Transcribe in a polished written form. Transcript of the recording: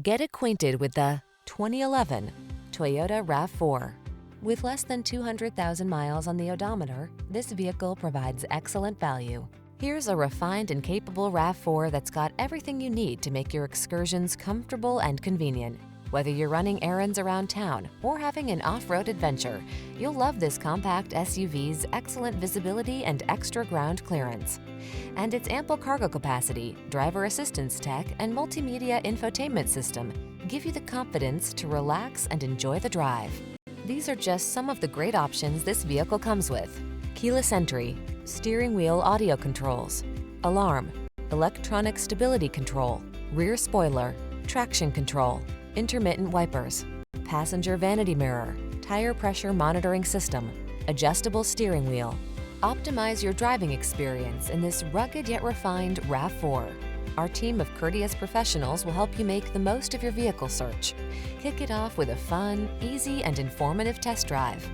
Get acquainted with the 2011 Toyota RAV4. With less than 200,000 miles on the odometer, this vehicle provides excellent value. Here's a refined and capable RAV4 that's got everything you need to make your excursions comfortable and convenient. Whether you're running errands around town or having an off-road adventure, you'll love this compact SUV's excellent visibility and extra ground clearance. And its ample cargo capacity, driver assistance tech, and multimedia infotainment system give you the confidence to relax and enjoy the drive. These are just some of the great options this vehicle comes with: keyless entry, steering wheel audio controls, alarm, electronic stability control, rear spoiler, traction control, intermittent wipers, passenger vanity mirror, tire pressure monitoring system, adjustable steering wheel. Optimize your driving experience in this rugged yet refined RAV4. Our team of courteous professionals will help you make the most of your vehicle search. Kick it off with a fun, easy, and informative test drive.